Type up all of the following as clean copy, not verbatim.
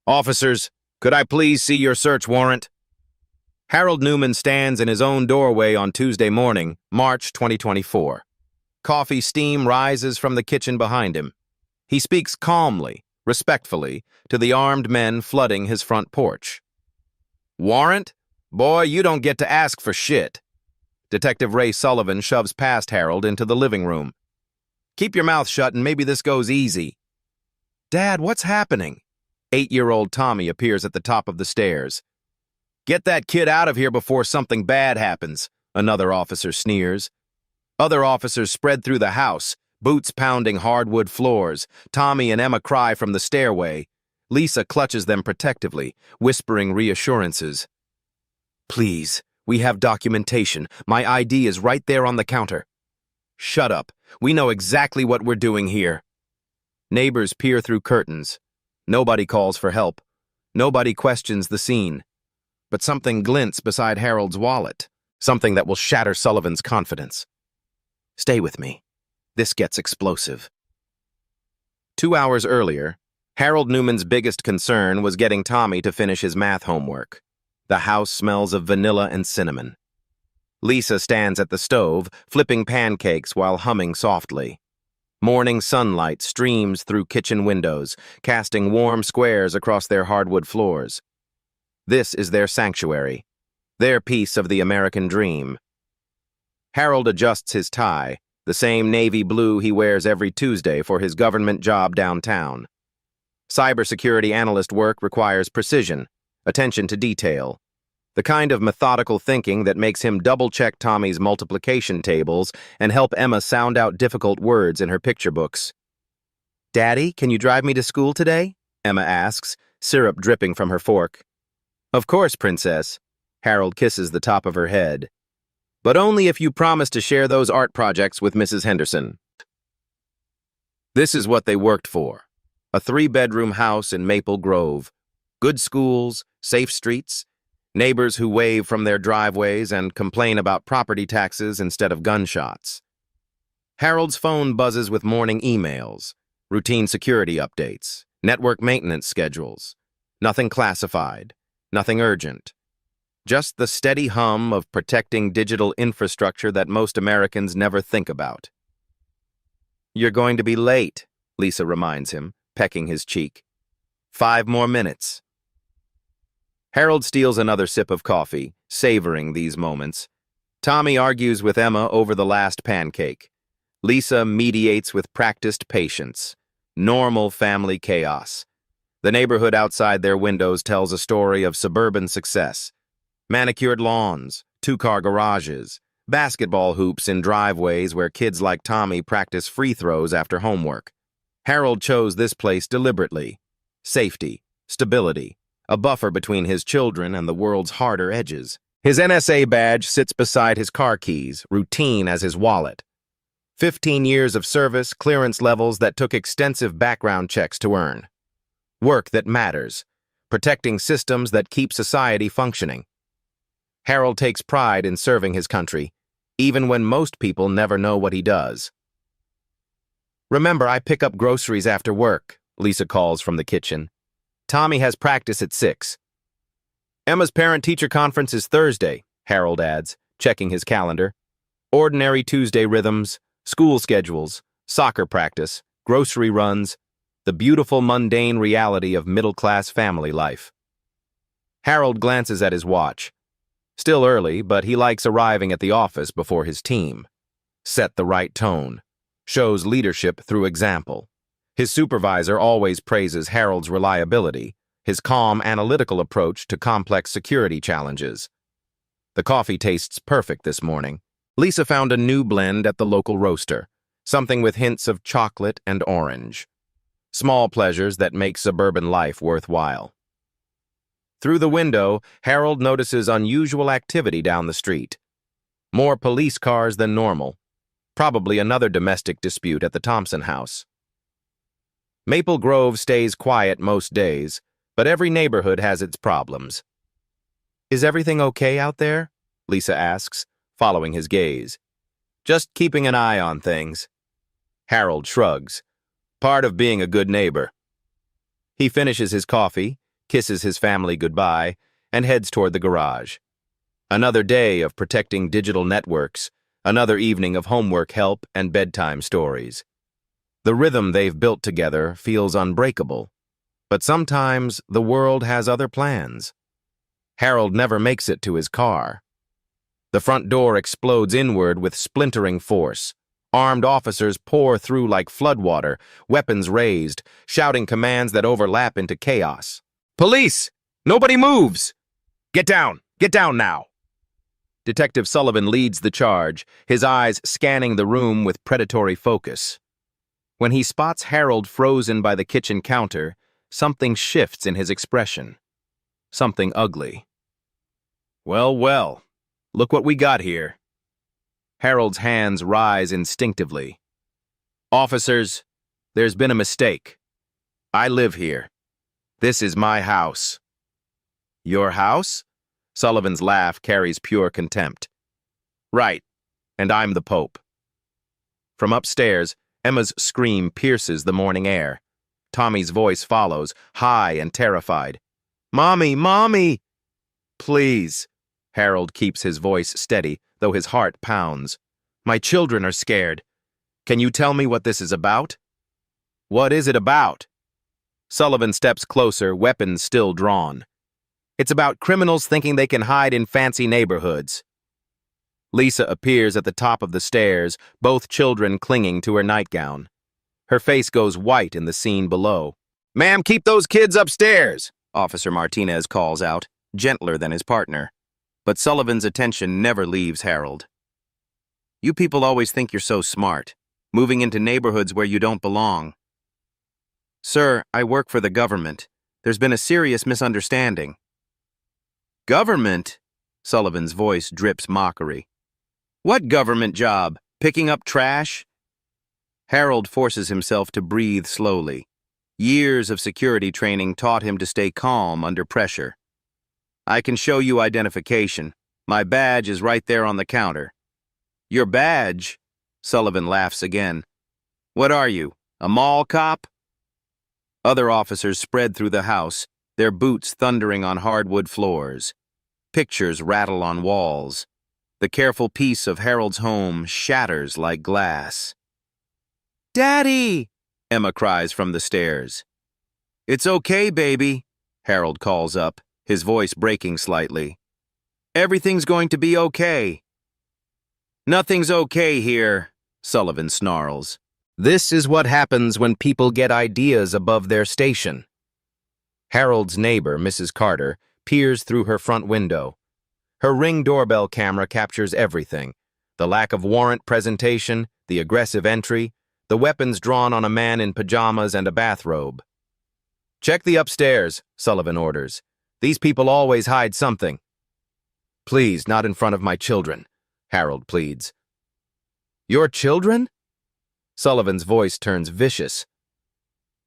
Officers, could I please see your search warrant? Harold Newman stands in his own doorway on Tuesday morning, March 2024. Coffee steam rises from the kitchen behind him. He speaks calmly, respectfully, to the armed men flooding his front porch. Warrant? Boy, you don't get to ask for shit. Detective Ray Sullivan shoves past Harold into the living room. Keep your mouth shut and maybe this goes easy. Dad, what's happening? 8-year-old Tommy appears at the top of the stairs. Get that kid out of here before something bad happens, another officer sneers. Other officers spread through the house, boots pounding hardwood floors. Tommy and Emma cry from the stairway. Lisa clutches them protectively, whispering reassurances. Please, we have documentation. My ID is right there on the counter. Shut up. We know exactly what we're doing here. Neighbors peer through curtains. Nobody calls for help. Nobody questions the scene. But something glints beside Harold's wallet, something that will shatter Sullivan's confidence. Stay with me. This gets explosive. 2 hours earlier, Harold Newman's biggest concern was getting Tommy to finish his math homework. The house smells of vanilla and cinnamon. Lisa stands at the stove, flipping pancakes while humming softly. Morning sunlight streams through kitchen windows, casting warm squares across their hardwood floors. This is their sanctuary, their piece of the American dream. Harold adjusts his tie, the same navy blue he wears every Tuesday for his government job downtown. Cybersecurity analyst work requires precision, attention to detail, the kind of methodical thinking that makes him double-check Tommy's multiplication tables and help Emma sound out difficult words in her picture books. Daddy, can you drive me to school today? Emma asks, syrup dripping from her fork. Of course, Princess. Harold kisses the top of her head. But only if you promise to share those art projects with Mrs. Henderson. This is what they worked for. A 3-bedroom house in Maple Grove. Good schools, safe streets, neighbors who wave from their driveways and complain about property taxes instead of gunshots. Harold's phone buzzes with morning emails, routine security updates, network maintenance schedules. Nothing classified, nothing urgent. Just the steady hum of protecting digital infrastructure that most Americans never think about. You're going to be late, Lisa reminds him, pecking his cheek. 5 more minutes. Harold steals another sip of coffee, savoring these moments. Tommy argues with Emma over the last pancake. Lisa mediates with practiced patience. Normal family chaos. The neighborhood outside their windows tells a story of suburban success. Manicured lawns, 2-car garages, basketball hoops in driveways where kids like Tommy practice free throws after homework. Harold chose this place deliberately. Safety, stability, a buffer between his children and the world's harder edges. His NSA badge sits beside his car keys, routine as his wallet. 15 years of service, clearance levels that took extensive background checks to earn. Work that matters, protecting systems that keep society functioning. Harold takes pride in serving his country, even when most people never know what he does. Remember, I pick up groceries after work, Lisa calls from the kitchen. Tommy has practice at 6. Emma's parent-teacher conference is Thursday, Harold adds, checking his calendar. Ordinary Tuesday rhythms, school schedules, soccer practice, grocery runs, the beautiful mundane reality of middle-class family life. Harold glances at his watch. Still early, but he likes arriving at the office before his team. Set the right tone. Shows leadership through example. His supervisor always praises Harold's reliability, his calm, analytical approach to complex security challenges. The coffee tastes perfect this morning. Lisa found a new blend at the local roaster, something with hints of chocolate and orange. Small pleasures that make suburban life worthwhile. Through the window, Harold notices unusual activity down the street. More police cars than normal. Probably another domestic dispute at the Thompson house. Maple Grove stays quiet most days, but every neighborhood has its problems. Is everything okay out there? Lisa asks, following his gaze. Just keeping an eye on things. Harold shrugs. Part of being a good neighbor. He finishes his coffee, kisses his family goodbye, and heads toward the garage. Another day of protecting digital networks, another evening of homework help and bedtime stories. The rhythm they've built together feels unbreakable, but sometimes the world has other plans. Harold never makes it to his car. The front door explodes inward with splintering force. Armed officers pour through like floodwater, weapons raised, shouting commands that overlap into chaos. "Police! Nobody moves! Get down! Get down now!" Detective Sullivan leads the charge, his eyes scanning the room with predatory focus. When he spots Harold frozen by the kitchen counter, something shifts in his expression. Something ugly. "Well, well, look what we got here." Harold's hands rise instinctively. "Officers, there's been a mistake. I live here. This is my house." "Your house?" Sullivan's laugh carries pure contempt. "Right, and I'm the Pope." From upstairs, Emma's scream pierces the morning air. Tommy's voice follows, high and terrified. "Mommy, Mommy!" "Please." Harold keeps his voice steady, though his heart pounds. "My children are scared. Can you tell me what this is about?" "What is it about?" Sullivan steps closer, weapons still drawn. "It's about criminals thinking they can hide in fancy neighborhoods." Lisa appears at the top of the stairs, both children clinging to her nightgown. Her face goes white in the scene below. "Ma'am, keep those kids upstairs," Officer Martinez calls out, gentler than his partner. But Sullivan's attention never leaves Harold. "You people always think you're so smart, moving into neighborhoods where you don't belong." "Sir, I work for the government. There's been a serious misunderstanding." "Government?" Sullivan's voice drips mockery. "What government job? Picking up trash?" Harold forces himself to breathe slowly. Years of security training taught him to stay calm under pressure. "I can show you identification. My badge is right there on the counter." "Your badge?" Sullivan laughs again. "What are you, a mall cop?" Other officers spread through the house, their boots thundering on hardwood floors. Pictures rattle on walls. The careful peace of Harold's home shatters like glass. "Daddy!" Emma cries from the stairs. "It's okay, baby," Harold calls up, his voice breaking slightly. "Everything's going to be okay." "Nothing's okay here," Sullivan snarls. This is what happens when people get ideas above their station. Harold's neighbor, Mrs. Carter, peers through her front window. Her Ring doorbell camera captures everything: the lack of warrant presentation, the aggressive entry, the weapons drawn on a man in pajamas and a bathrobe. "Check the upstairs," Sullivan orders. "These people always hide something." "Please, not in front of my children," Harold pleads. "Your children?" Sullivan's voice turns vicious.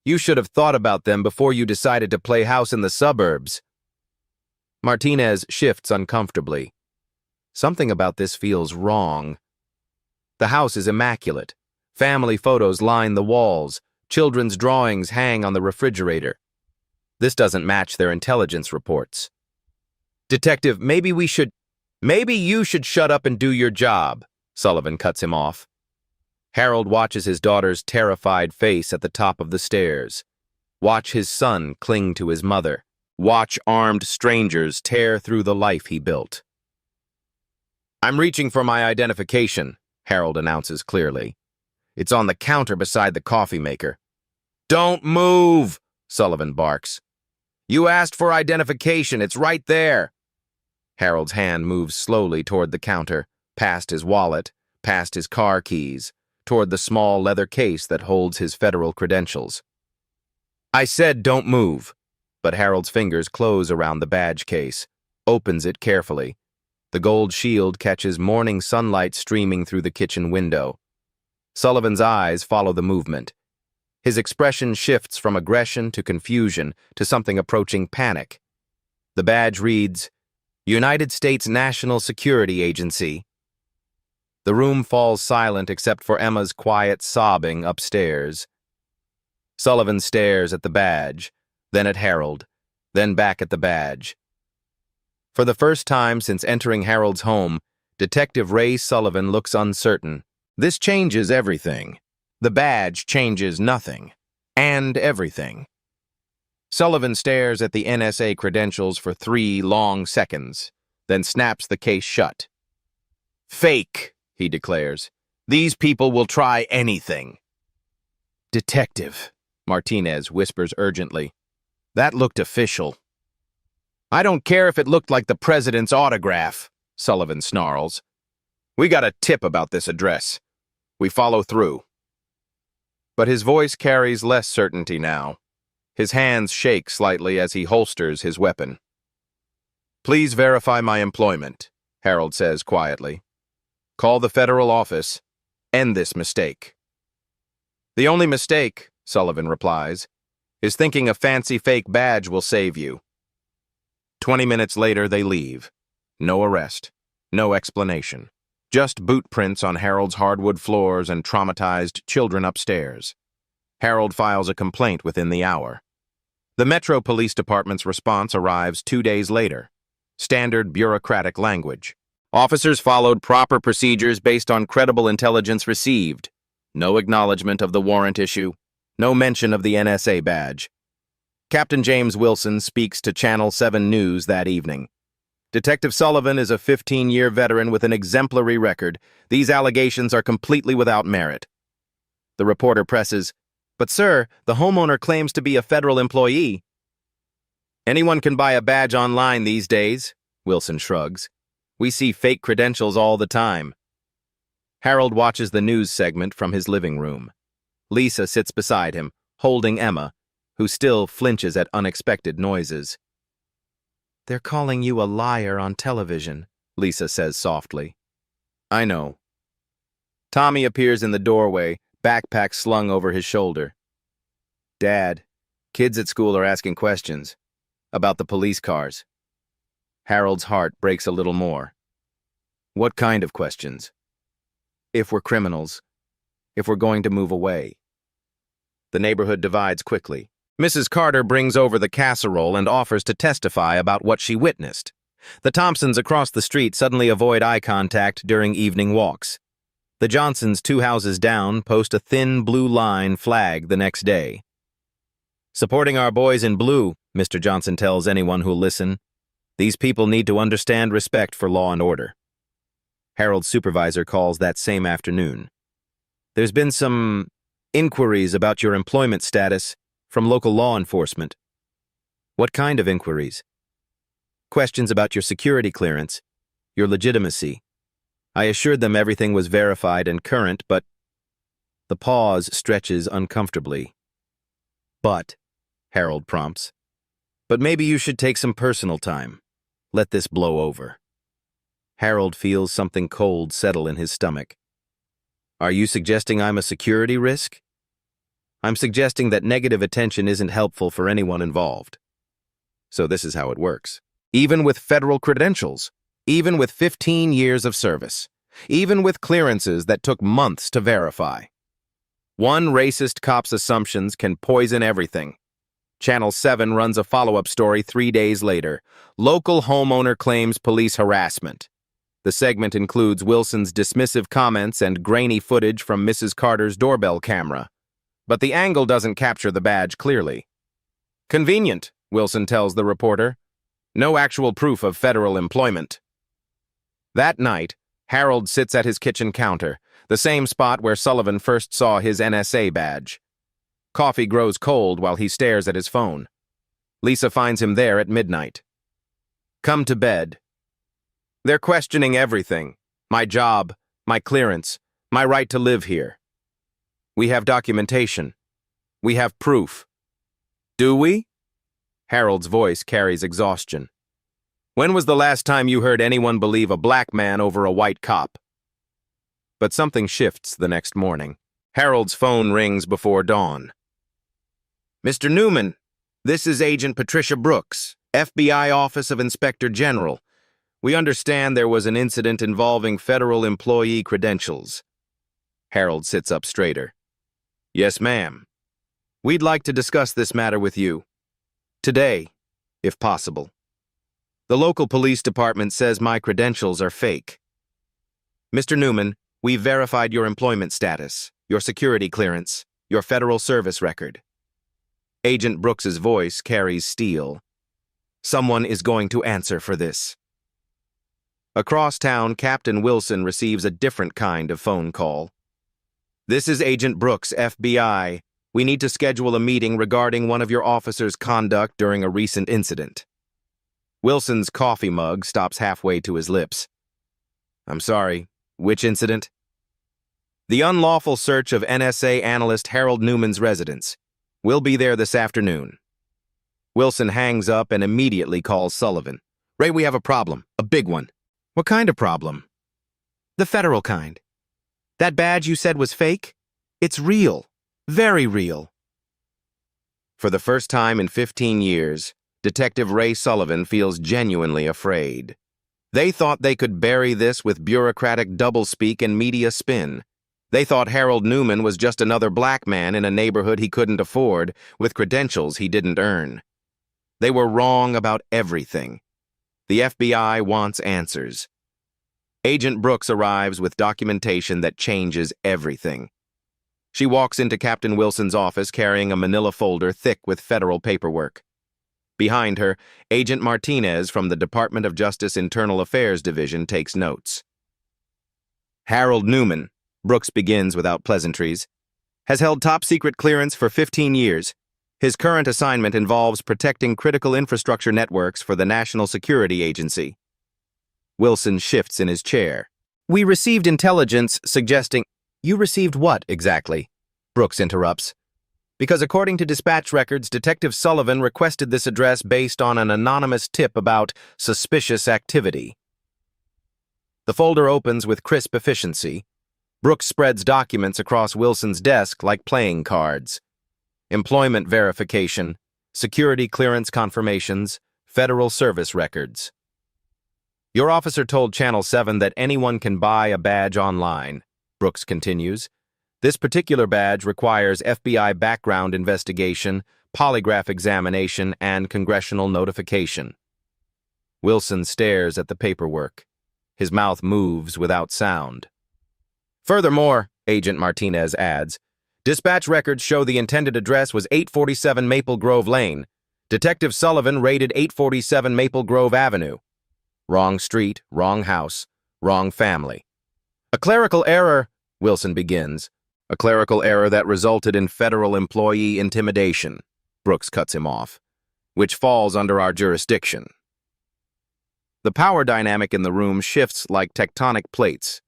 "You should have thought about them before you decided to play house in the suburbs." Martinez shifts uncomfortably. Something about this feels wrong. The house is immaculate. Family photos line the walls. Children's drawings hang on the refrigerator. This doesn't match their intelligence reports. "Detective, maybe you should shut up and do your job," Sullivan cuts him off. Harold watches his daughter's terrified face at the top of the stairs. Watch his son cling to his mother. Watch armed strangers tear through the life he built. "I'm reaching for my identification," Harold announces clearly. "It's on the counter beside the coffee maker." "Don't move," Sullivan barks. "You asked for identification. It's right there." Harold's hand moves slowly toward the counter, past his wallet, past his car keys, toward the small leather case that holds his federal credentials. "I said don't move," but Harold's fingers close around the badge case, opens it carefully. The gold shield catches morning sunlight streaming through the kitchen window. Sullivan's eyes follow the movement. His expression shifts from aggression to confusion to something approaching panic. The badge reads, "United States National Security Agency." The room falls silent except for Emma's quiet sobbing upstairs. Sullivan stares at the badge, then at Harold. then back at the badge. For the first time since entering Harold's home, Detective Ray Sullivan looks uncertain. This changes everything. The badge changes nothing. And everything. Sullivan stares at the NSA credentials for 3 long seconds, then snaps the case shut. "Fake," he declares. "These people will try anything." "Detective," Martinez whispers urgently. "That looked official." "I don't care if it looked like the president's autograph," Sullivan snarls. "We got a tip about this address. We follow through." But his voice carries less certainty now. His hands shake slightly as he holsters his weapon. "Please verify my employment," Harold says quietly. "Call the federal office. End this mistake." "The only mistake," Sullivan replies, "is thinking a fancy fake badge will save you." 20 minutes later, they leave. No arrest. No explanation. Just boot prints on Harold's hardwood floors and traumatized children upstairs. Harold files a complaint within the hour. The Metro Police Department's response arrives 2 days later. Standard bureaucratic language. Officers followed proper procedures based on credible intelligence received. No acknowledgement of the warrant issue. No mention of the NSA badge. Captain James Wilson speaks to Channel 7 News that evening. "Detective Sullivan is a 15-year veteran with an exemplary record. These allegations are completely without merit." The reporter presses, "But sir, the homeowner claims to be a federal employee." "Anyone can buy a badge online these days," Wilson shrugs. "We see fake credentials all the time." Harold watches the news segment from his living room. Lisa sits beside him, holding Emma, who still flinches at unexpected noises. "They're calling you a liar on television," Lisa says softly. "I know." Tommy appears in the doorway, backpack slung over his shoulder. "Dad, kids at school are asking questions about the police cars." Harold's heart breaks a little more. "What kind of questions?" "If we're criminals. If we're going to move away." The neighborhood divides quickly. Mrs. Carter brings over the casserole and offers to testify about what she witnessed. The Thompsons across the street suddenly avoid eye contact during evening walks. The Johnsons 2 houses down post a thin blue line flag the next day. "Supporting our boys in blue," Mr. Johnson tells anyone who'll listen. "These people need to understand respect for law and order." Harold's supervisor calls that same afternoon. "There's been some inquiries about your employment status from local law enforcement." "What kind of inquiries?" "Questions about your security clearance, your legitimacy. I assured them everything was verified and current, but..." The pause stretches uncomfortably. "But," Harold prompts, "but maybe you should take some personal time. Let this blow over." Harold feels something cold settle in his stomach. "Are you suggesting I'm a security risk?" "I'm suggesting that negative attention isn't helpful for anyone involved." So this is how it works. Even with federal credentials, even with 15 years of service, even with clearances that took months to verify. One racist cop's assumptions can poison everything. Channel 7 runs a follow-up story 3 days later. Local homeowner claims police harassment. The segment includes Wilson's dismissive comments and grainy footage from Mrs. Carter's doorbell camera. But the angle doesn't capture the badge clearly. "Convenient," Wilson tells the reporter. "No actual proof of federal employment." That night, Harold sits at his kitchen counter, the same spot where Sullivan first saw his NSA badge. Coffee grows cold while he stares at his phone. Lisa finds him there at midnight. "Come to bed." "They're questioning everything. My job, my clearance, my right to live here." "We have documentation. We have proof." "Do we?" Harold's voice carries exhaustion. "When was the last time you heard anyone believe a black man over a white cop?" But something shifts the next morning. Harold's phone rings before dawn. "Mr. Newman, this is Agent Patricia Brooks, FBI Office of Inspector General. We understand there was an incident involving federal employee credentials." Harold sits up straighter. "Yes, ma'am. We'd like to discuss this matter with you. Today." if possible. The local police department says my credentials are fake. Mr. Newman, we've verified your employment status, your security clearance, your federal service record. Agent Brooks's voice carries steel. Someone is going to answer for this. Across town, Captain Wilson receives a different kind of phone call. This is Agent Brooks, FBI. We need to schedule a meeting regarding one of your officers' conduct during a recent incident. Wilson's coffee mug stops halfway to his lips. I'm sorry, which incident? The unlawful search of NSA analyst Harold Newman's residence. We'll be there this afternoon. Wilson hangs up and immediately calls Sullivan. Ray, we have a problem, a big one. What kind of problem? The federal kind. That badge you said was fake? It's real. Very real. For the first time in 15 years, Detective Ray Sullivan feels genuinely afraid. They thought they could bury this with bureaucratic doublespeak and media spin. They thought Harold Newman was just another black man in a neighborhood he couldn't afford, with credentials he didn't earn. They were wrong about everything. The FBI wants answers. Agent Brooks arrives with documentation that changes everything. She walks into Captain Wilson's office carrying a manila folder thick with federal paperwork. Behind her, Agent Martinez from the Department of Justice Internal Affairs Division takes notes. Harold Newman, Brooks begins without pleasantries, has held top-secret clearance for 15 years. His current assignment involves protecting critical infrastructure networks for the National Security Agency. Wilson shifts in his chair. We received intelligence suggesting— You received what, exactly? Brooks interrupts. Because according to dispatch records, Detective Sullivan requested this address based on an anonymous tip about suspicious activity. The folder opens with crisp efficiency. Brooks spreads documents across Wilson's desk like playing cards. Employment verification, security clearance confirmations, federal service records. Your officer told Channel 7 that anyone can buy a badge online, Brooks continues. This particular badge requires FBI background investigation, polygraph examination, and congressional notification. Wilson stares at the paperwork. His mouth moves without sound. Furthermore, Agent Martinez adds, dispatch records show the intended address was 847 Maple Grove Lane. Detective Sullivan raided 847 Maple Grove Avenue. Wrong street, wrong house, wrong family. A clerical error, Wilson begins. A clerical error that resulted in federal employee intimidation, Brooks cuts him off, which falls under our jurisdiction. The power dynamic in the room shifts like tectonic plates.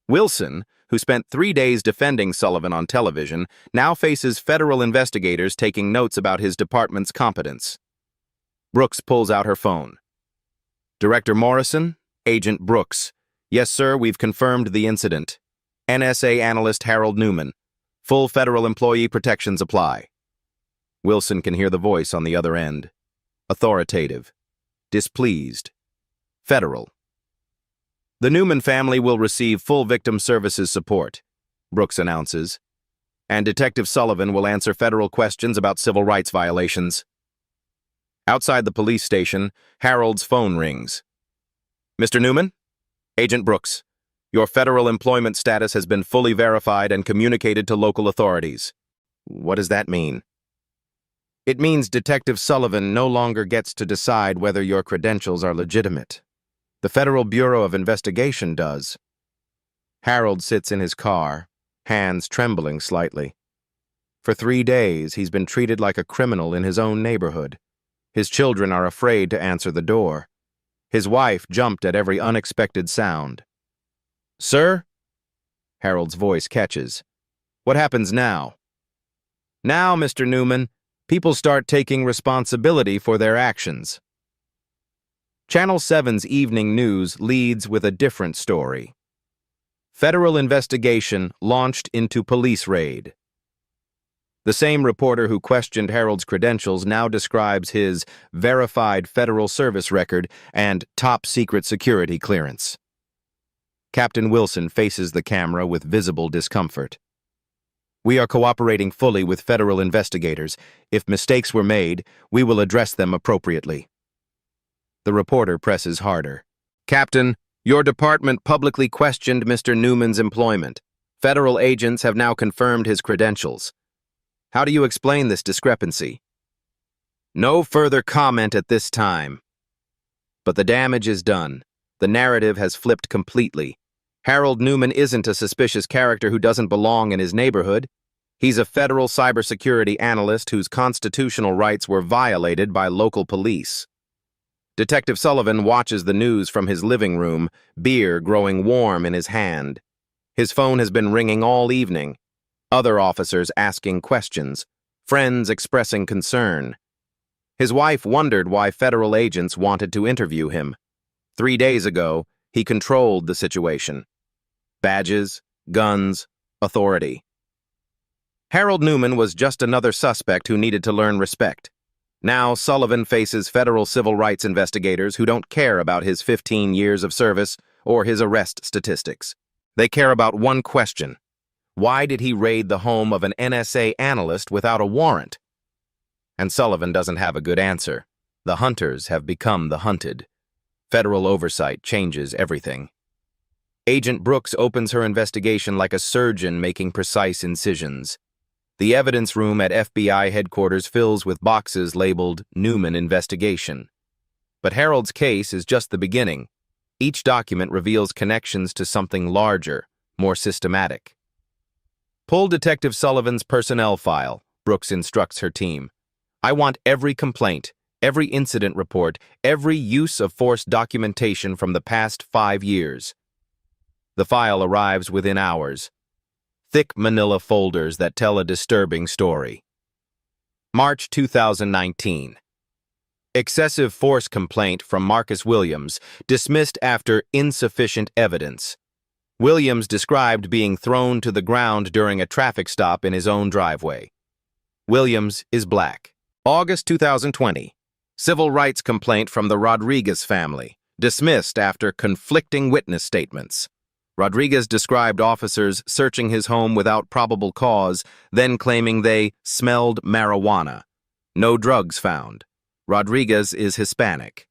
Wilson, who spent 3 days defending Sullivan on television, now faces federal investigators taking notes about his department's competence. Brooks pulls out her phone. Director Morrison, Agent Brooks. Yes, sir, we've confirmed the incident. NSA analyst Harold Newman. Full federal employee protections apply. Wilson can hear the voice on the other end. Authoritative. Displeased. Federal. The Newman family will receive full victim services support, Brooks announces, and Detective Sullivan will answer federal questions about civil rights violations. Outside the police station, Harold's phone rings. Mr. Newman? Agent Brooks. Your federal employment status has been fully verified and communicated to local authorities. What does that mean? It means Detective Sullivan no longer gets to decide whether your credentials are legitimate. The Federal Bureau of Investigation does. Harold sits in his car, hands trembling slightly. For 3 days, he's been treated like a criminal in his own neighborhood. His children are afraid to answer the door. His wife jumped at every unexpected sound. Sir? Harold's voice catches. What happens now? Now, Mr. Newman, people start taking responsibility for their actions. Channel 7's evening news leads with a different story. Federal investigation launched into police raid. The same reporter who questioned Harold's credentials now describes his verified federal service record and top-secret security clearance. Captain Wilson faces the camera with visible discomfort. We are cooperating fully with federal investigators. If mistakes were made, we will address them appropriately. The reporter presses harder. Captain, your department publicly questioned Mr. Newman's employment. Federal agents have now confirmed his credentials. How do you explain this discrepancy? No further comment at this time. But the damage is done. The narrative has flipped completely. Harold Newman isn't a suspicious character who doesn't belong in his neighborhood. He's a federal cybersecurity analyst whose constitutional rights were violated by local police. Detective Sullivan watches the news from his living room, beer growing warm in his hand. His phone has been ringing all evening. Other officers asking questions, friends expressing concern. His wife wondered why federal agents wanted to interview him. 3 days ago, he controlled the situation. Badges, guns, authority. Harold Newman was just another suspect who needed to learn respect. Now Sullivan faces federal civil rights investigators who don't care about his 15 years of service or his arrest statistics. They care about one question. Why did he raid the home of an NSA analyst without a warrant? And Sullivan doesn't have a good answer. The hunters have become the hunted. Federal oversight changes everything. Agent Brooks opens her investigation like a surgeon making precise incisions. The evidence room at FBI headquarters fills with boxes labeled Newman Investigation. But Harold's case is just the beginning. Each document reveals connections to something larger, more systematic. Pull Detective Sullivan's personnel file, Brooks instructs her team. I want every complaint, every incident report, every use of force documentation from the past 5 years. The file arrives within hours. Thick manila folders that tell a disturbing story. March 2019. Excessive force complaint from Marcus Williams, dismissed after insufficient evidence. Williams described being thrown to the ground during a traffic stop in his own driveway. Williams is black. August 2020. Civil rights complaint from the Rodriguez family, dismissed after conflicting witness statements. Rodriguez described officers searching his home without probable cause, then claiming they smelled marijuana. No drugs found. Rodriguez is Hispanic.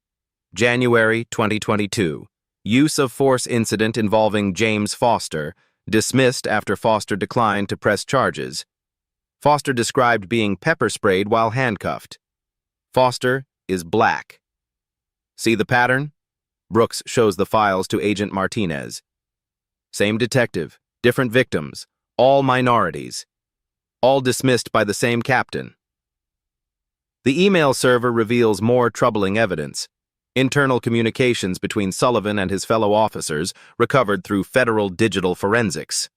January 2022. Use of force incident involving James Foster, dismissed after Foster declined to press charges. Foster described being pepper sprayed while handcuffed. Foster is black. See the pattern? Brooks shows the files to Agent Martinez. Same detective, different victims, all minorities, all dismissed by the same captain. The email server reveals more troubling evidence. Internal communications between Sullivan and his fellow officers recovered through federal digital forensics.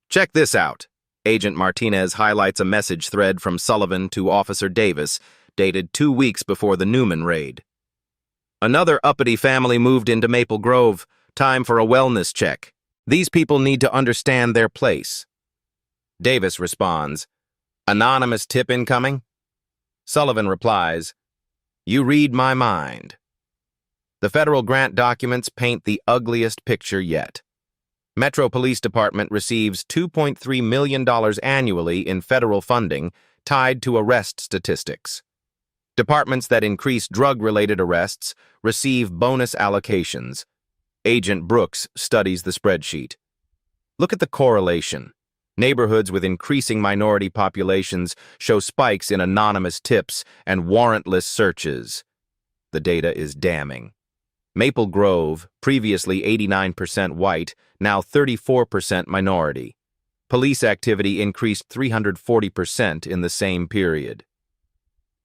Check this out. Agent Martinez highlights a message thread from Sullivan to Officer Davis, dated 2 weeks before the Newman raid. Another uppity family moved into Maple Grove. Time for a wellness check. These people need to understand their place. Davis responds, anonymous tip incoming? Sullivan replies, you read my mind. The federal grant documents paint the ugliest picture yet. Metro Police Department receives $2.3 million annually in federal funding tied to arrest statistics. Departments that increase drug-related arrests receive bonus allocations. Agent Brooks studies the spreadsheet. Look at the correlation. Neighborhoods with increasing minority populations show spikes in anonymous tips and warrantless searches. The data is damning. Maple Grove, previously 89% white, now 34% minority. Police activity increased 340% in the same period.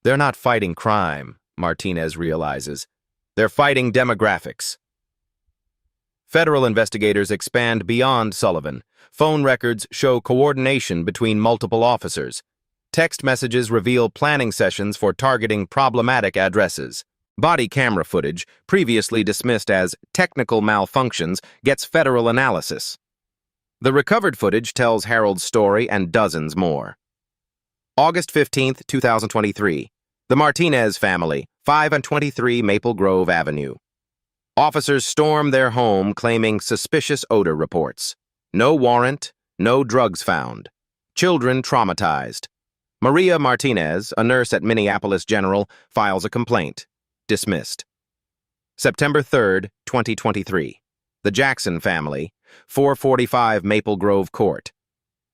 They're not fighting crime, Martinez realizes. They're fighting demographics. Federal investigators expand beyond Sullivan. Phone records show coordination between multiple officers. Text messages reveal planning sessions for targeting problematic addresses. Body camera footage, previously dismissed as technical malfunctions, gets federal analysis. The recovered footage tells Harold's story and dozens more. August 15, 2023. The Martinez family, 5 and 23 Maple Grove Avenue. Officers storm their home claiming suspicious odor reports. No warrant, no drugs found. Children traumatized. Maria Martinez, a nurse at Minneapolis General, files a complaint. Dismissed. September 3, 2023. The Jackson family, 445 Maple Grove Court.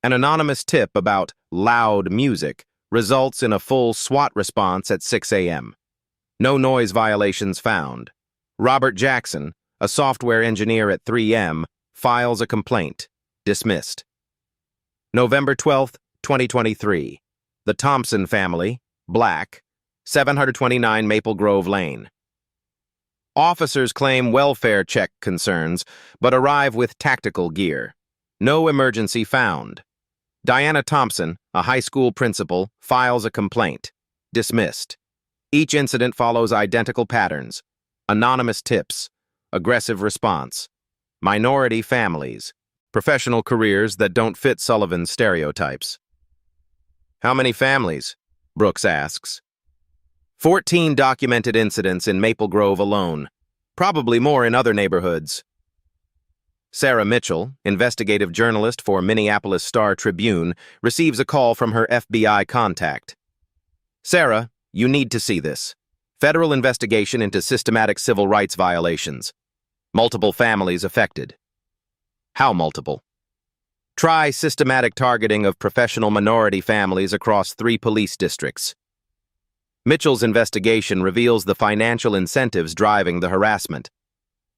An anonymous tip about loud music results in a full SWAT response at 6 a.m. No noise violations found. Robert Jackson, a software engineer at 3M, files a complaint. Dismissed. November 12, 2023. The Thompson family, Black, 729 Maple Grove Lane. Officers claim welfare check concerns, but arrive with tactical gear. No emergency found. Diana Thompson, a high school principal, files a complaint. Dismissed. Each incident follows identical patterns. Anonymous tips. Aggressive response. Minority families. Professional careers that don't fit Sullivan's stereotypes. How many families? Brooks asks. 14 documented incidents in Maple Grove alone. Probably more in other neighborhoods. Sarah Mitchell, investigative journalist for Minneapolis Star-Tribune, receives a call from her FBI contact. Sarah, you need to see this. Federal investigation into systematic civil rights violations. Multiple families affected. How multiple? Try systematic targeting of professional minority families across 3 police districts. Mitchell's investigation reveals the financial incentives driving the harassment.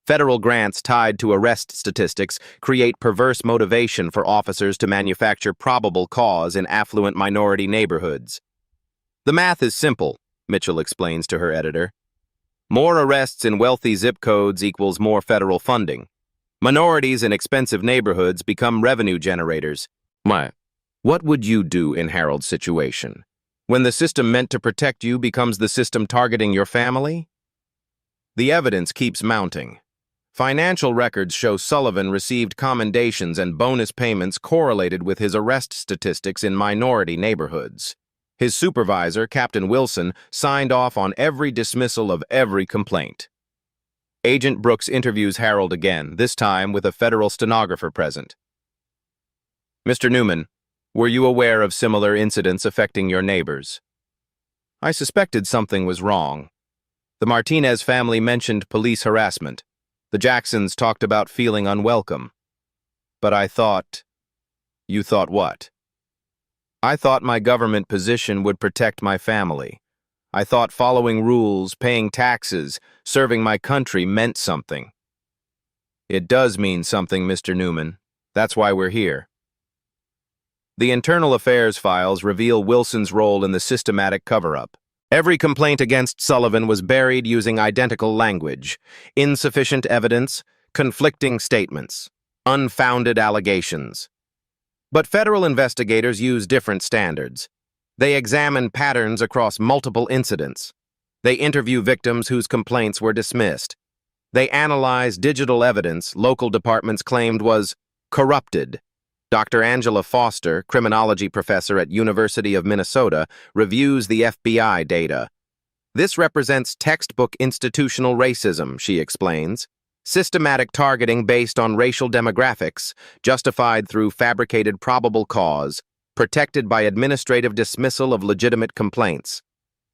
Federal grants tied to arrest statistics create perverse motivation for officers to manufacture probable cause in affluent minority neighborhoods. The math is simple, Mitchell explains to her editor. More arrests in wealthy zip codes equals more federal funding. Minorities in expensive neighborhoods become revenue generators. What would you do in Harold's situation? When the system meant to protect you becomes the system targeting your family? The evidence keeps mounting. Financial records show Sullivan received commendations and bonus payments correlated with his arrest statistics in minority neighborhoods. His supervisor, Captain Wilson, signed off on every dismissal of every complaint. Agent Brooks interviews Harold again, this time with a federal stenographer present. Mr. Newman, were you aware of similar incidents affecting your neighbors? I suspected something was wrong. The Martinez family mentioned police harassment. The Jacksons talked about feeling unwelcome. But I thought... You thought what? I thought my government position would protect my family. I thought following rules, paying taxes, serving my country meant something. It does mean something, Mr. Newman. That's why we're here. The internal affairs files reveal Wilson's role in the systematic cover-up. Every complaint against Sullivan was buried using identical language, insufficient evidence, conflicting statements, unfounded allegations. But federal investigators use different standards. They examine patterns across multiple incidents. They interview victims whose complaints were dismissed. They analyze digital evidence local departments claimed was corrupted. Dr. Angela Foster, criminology professor at University of Minnesota, reviews the FBI data. This represents textbook institutional racism, she explains. Systematic targeting based on racial demographics, justified through fabricated probable cause, protected by administrative dismissal of legitimate complaints.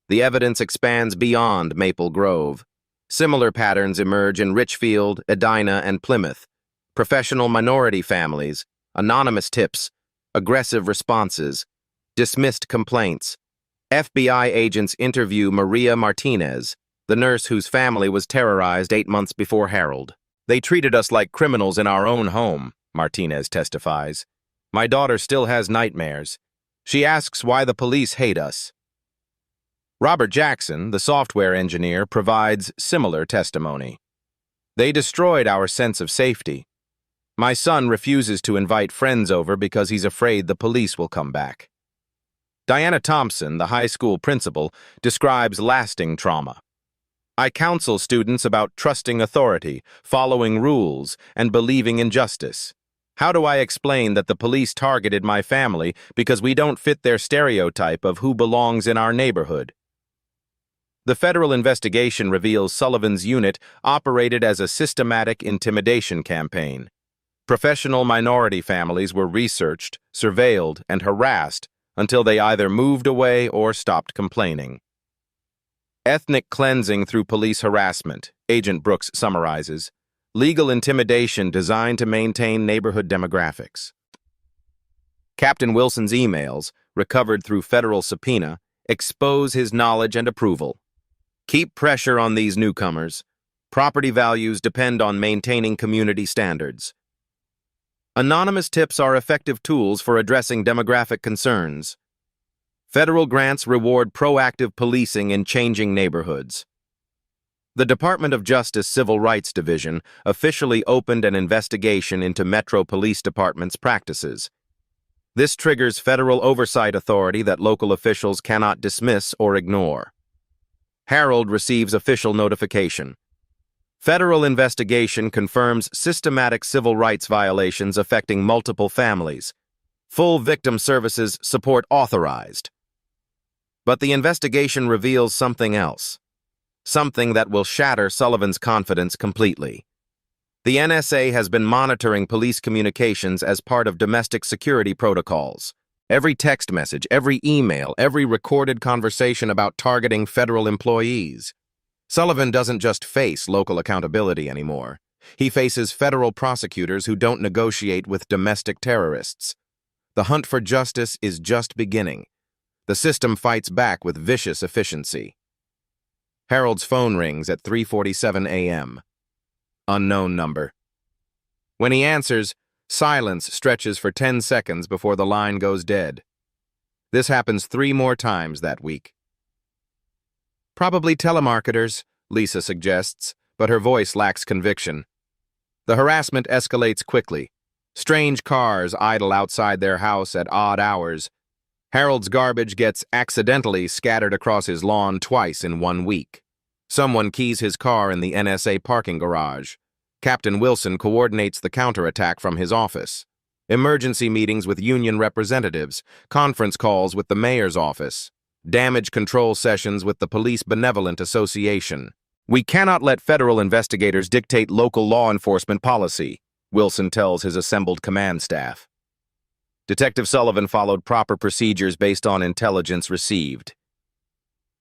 The evidence expands beyond Maple Grove. Similar patterns emerge in Richfield, Edina, and Plymouth. Professional minority families, anonymous tips, aggressive responses, dismissed complaints. FBI agents interview Maria Martinez, the nurse whose family was terrorized 8 months before Harold. They treated us like criminals in our own home, Martinez testifies. My daughter still has nightmares. She asks why the police hate us. Robert Jackson, the software engineer, provides similar testimony. They destroyed our sense of safety. My son refuses to invite friends over because he's afraid the police will come back. Diana Thompson, the high school principal, describes lasting trauma. I counsel students about trusting authority, following rules, and believing in justice. How do I explain that the police targeted my family because we don't fit their stereotype of who belongs in our neighborhood? The federal investigation reveals Sullivan's unit operated as a systematic intimidation campaign. Professional minority families were researched, surveilled, and harassed until they either moved away or stopped complaining. Ethnic cleansing through police harassment, Agent Brooks summarizes, legal intimidation designed to maintain neighborhood demographics. Captain Wilson's emails, recovered through federal subpoena, expose his knowledge and approval. Keep pressure on these newcomers. Property values depend on maintaining community standards. Anonymous tips are effective tools for addressing demographic concerns. Federal grants reward proactive policing in changing neighborhoods. The Department of Justice Civil Rights Division officially opened an investigation into Metro Police Department's practices. This triggers federal oversight authority that local officials cannot dismiss or ignore. Harold receives official notification. Federal investigation confirms systematic civil rights violations affecting multiple families. Full victim services support authorized. But the investigation reveals something else. Something that will shatter Sullivan's confidence completely. The NSA has been monitoring police communications as part of domestic security protocols. Every text message, every email, every recorded conversation about targeting federal employees. Sullivan doesn't just face local accountability anymore. He faces federal prosecutors who don't negotiate with domestic terrorists. The hunt for justice is just beginning. The system fights back with vicious efficiency. Harold's phone rings at 3:47 a.m. Unknown number. When he answers, silence stretches for 10 seconds before the line goes dead. This happens 3 more times that week. Probably telemarketers, Lisa suggests, but her voice lacks conviction. The harassment escalates quickly. Strange cars idle outside their house at odd hours. Harold's garbage gets accidentally scattered across his lawn twice in 1 week. Someone keys his car in the NSA parking garage. Captain Wilson coordinates the counterattack from his office. Emergency meetings with union representatives, conference calls with the mayor's office, damage control sessions with the Police Benevolent Association. We cannot let federal investigators dictate local law enforcement policy, Wilson tells his assembled command staff. Detective Sullivan followed proper procedures based on intelligence received.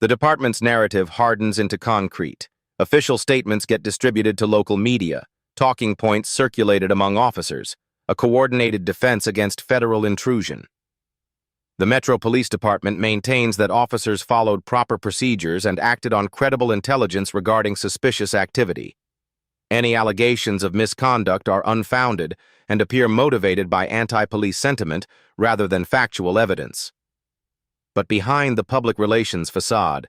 The department's narrative hardens into concrete. Official statements get distributed to local media, talking points circulated among officers, a coordinated defense against federal intrusion. The Metro Police Department maintains that officers followed proper procedures and acted on credible intelligence regarding suspicious activity. Any allegations of misconduct are unfounded and appear motivated by anti-police sentiment rather than factual evidence. But behind the public relations facade,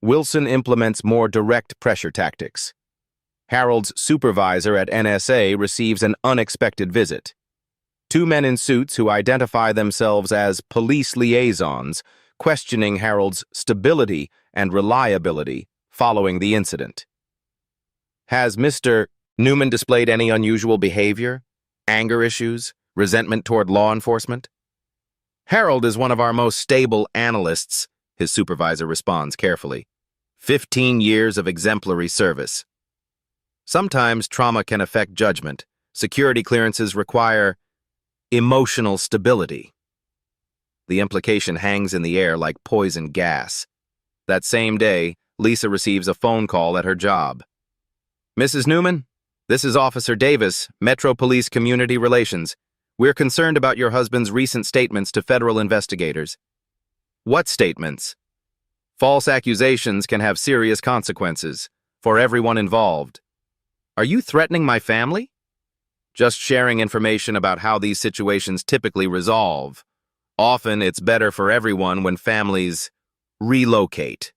Wilson implements more direct pressure tactics. Harold's supervisor at NSA receives an unexpected visit. 2 men in suits who identify themselves as police liaisons, questioning Harold's stability and reliability following the incident. Has Mr. Newman displayed any unusual behavior, anger issues, resentment toward law enforcement? Harold is one of our most stable analysts, his supervisor responds carefully. 15 years of exemplary service. Sometimes trauma can affect judgment. Security clearances require emotional stability. The implication hangs in the air like poison gas. That same day, Lisa receives a phone call at her job. Mrs. Newman, this is Officer Davis, Metro Police Community Relations. We're concerned about your husband's recent statements to federal investigators. What statements? False accusations can have serious consequences for everyone involved. Are you threatening my family? Just sharing information about how these situations typically resolve. Often it's better for everyone when families relocate.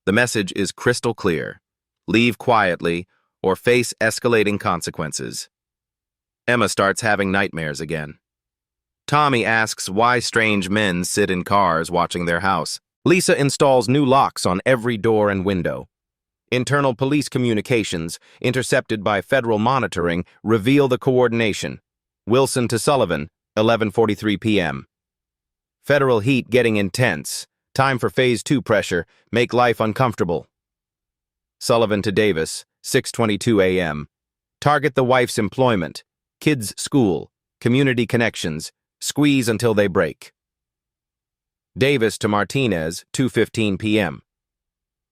The message is crystal clear. Leave quietly or face escalating consequences. Emma starts having nightmares again. Tommy asks why strange men sit in cars watching their house. Lisa installs new locks on every door and window. Internal police communications, intercepted by federal monitoring, reveal the coordination. Wilson to Sullivan, 11:43 p.m. Federal heat getting intense. Time for Phase 2 pressure. Make life uncomfortable. Sullivan to Davis, 6:22 a.m. Target the wife's employment. kids' school, community connections, squeeze until they break. Davis to Martinez, 2:15 p.m.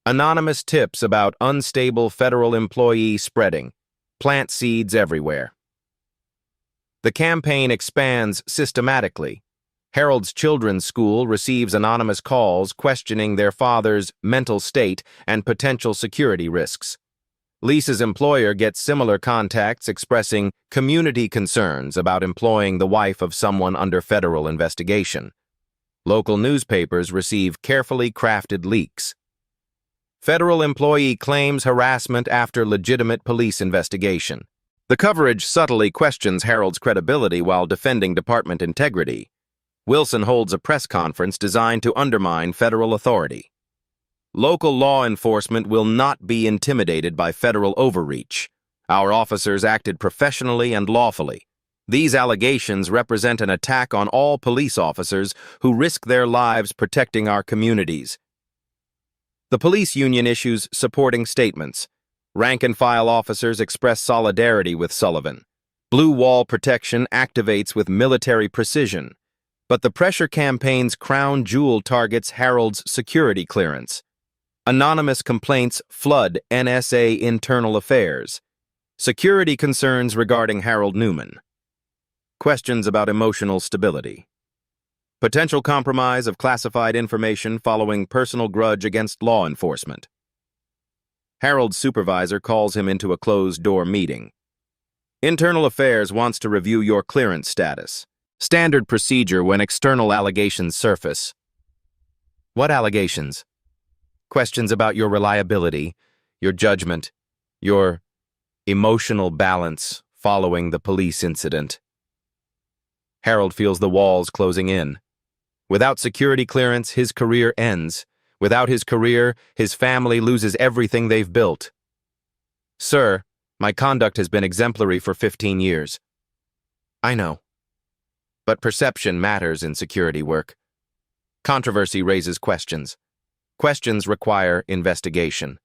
Anonymous tips about unstable federal employee spreading. Plant seeds everywhere. The campaign expands systematically. Harold's children's school receives anonymous calls questioning their father's mental state and potential security risks. Lisa's employer gets similar contacts expressing community concerns about employing the wife of someone under federal investigation. Local newspapers receive carefully crafted leaks. Federal employee claims harassment after legitimate police investigation. The coverage subtly questions Harold's credibility while defending department integrity. Wilson holds a press conference designed to undermine federal authority. Local law enforcement will not be intimidated by federal overreach. Our officers acted professionally and lawfully. These allegations represent an attack on all police officers who risk their lives protecting our communities. The police union issues supporting statements. Rank-and-file officers express solidarity with Sullivan. Blue wall protection activates with military precision. But the pressure campaign's crown jewel targets Harold's security clearance. Anonymous complaints flood NSA internal affairs. Security concerns regarding Harold Newman. Questions about emotional stability. Potential compromise of classified information following personal grudge against law enforcement. Harold's supervisor calls him into a closed-door meeting. Internal Affairs wants to review your clearance status. Standard procedure when external allegations surface. What allegations? Questions about your reliability, your judgment, your emotional balance following the police incident. Harold feels the walls closing in. Without security clearance, his career ends. Without his career, his family loses everything they've built. Sir, my conduct has been exemplary for 15 years. I know. But perception matters in security work. Controversy raises questions. Questions require investigation.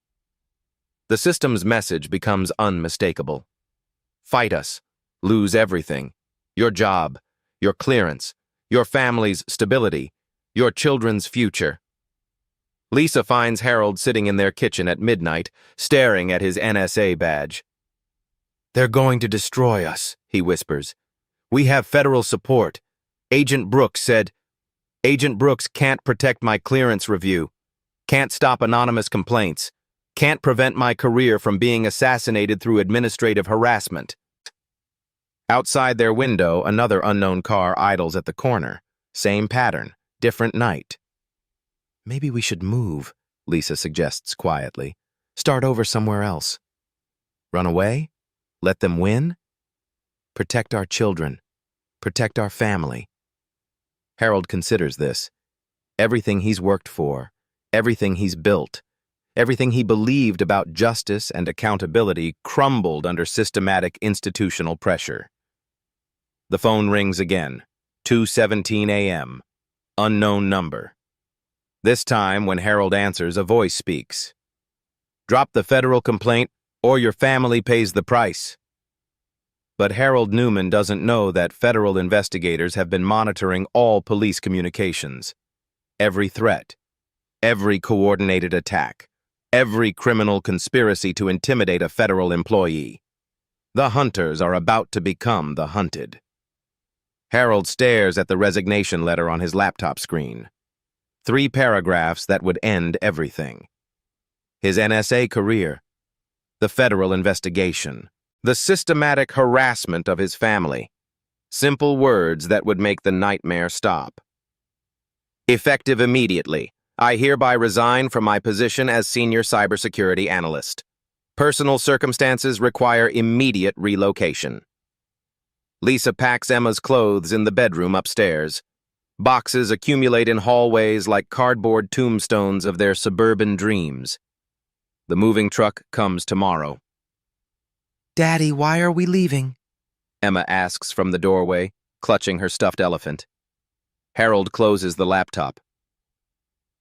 The system's message becomes unmistakable. Fight us. Lose everything. Your job, your clearance, your family's stability, your children's future. Lisa finds Harold sitting in their kitchen at midnight, staring at his NSA badge. They're going to destroy us, he whispers. We have federal support. Agent Brooks said, Agent Brooks can't protect my clearance review. Can't stop anonymous complaints. Can't prevent my career from being assassinated through administrative harassment. Outside their window, another unknown car idles at the corner. Same pattern, different night. Maybe we should move, Lisa suggests quietly. Start over somewhere else. Run away? Let them win? Protect our children. Protect our family. Harold considers this. Everything he's worked for, everything he's built, everything he believed about justice and accountability crumbled under systematic institutional pressure. The phone rings again. 2:17 a.m. Unknown number. This time, when Harold answers, a voice speaks. Drop the federal complaint, or your family pays the price. But Harold Newman doesn't know that federal investigators have been monitoring all police communications. Every threat, every coordinated attack, every criminal conspiracy to intimidate a federal employee. The hunters are about to become the hunted. Harold stares at the resignation letter on his laptop screen. 3 paragraphs that would end everything. His NSA career, the federal investigation, the systematic harassment of his family. Simple words that would make the nightmare stop. Effective immediately, I hereby resign from my position as senior cybersecurity analyst. Personal circumstances require immediate relocation. Lisa packs Emma's clothes in the bedroom upstairs. Boxes accumulate in hallways like cardboard tombstones of their suburban dreams. The moving truck comes tomorrow. Daddy, why are we leaving? Emma asks from the doorway, clutching her stuffed elephant. Harold closes the laptop.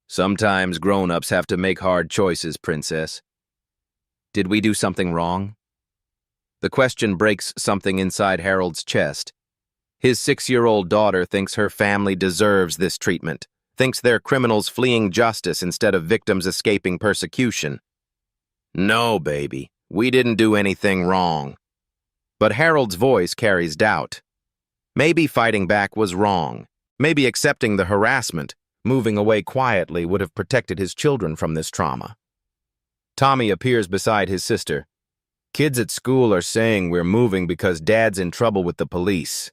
Sometimes grown-ups have to make hard choices, Princess. Did we do something wrong? The question breaks something inside Harold's chest. His 6-year-old daughter thinks her family deserves this treatment, thinks they're criminals fleeing justice instead of victims escaping persecution. No, baby, we didn't do anything wrong. But Harold's voice carries doubt. Maybe fighting back was wrong. Maybe accepting the harassment, moving away quietly, would have protected his children from this trauma. Tommy appears beside his sister. Kids at school are saying we're moving because Dad's in trouble with the police.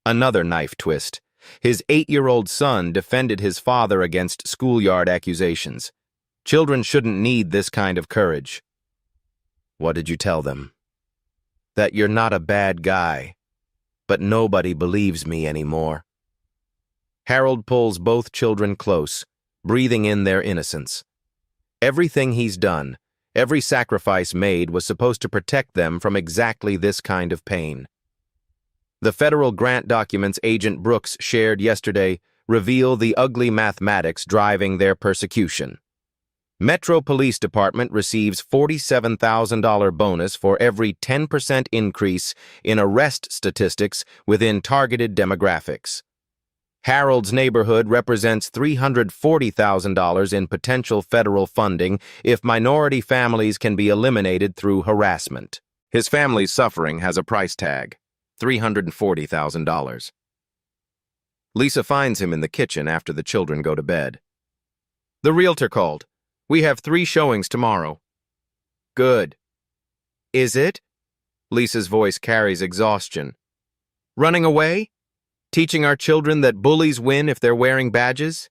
Another knife twist. His 8-year-old son defended his father against schoolyard accusations. Children shouldn't need this kind of courage. What did you tell them? That you're not a bad guy, but nobody believes me anymore. Harold pulls both children close, breathing in their innocence. Everything he's done, every sacrifice made was supposed to protect them from exactly this kind of pain. The federal grant documents Agent Brooks shared yesterday reveal the ugly mathematics driving their persecution. Metro Police Department receives $47,000 bonus for every 10% increase in arrest statistics within targeted demographics. Harold's neighborhood represents $340,000 in potential federal funding if minority families can be eliminated through harassment. His family's suffering has a price tag. $340,000. Lisa finds him in the kitchen after the children go to bed. The realtor called. We have 3 showings tomorrow. Good. Is it? Lisa's voice carries exhaustion. Running away? Teaching our children that bullies win if they're wearing badges?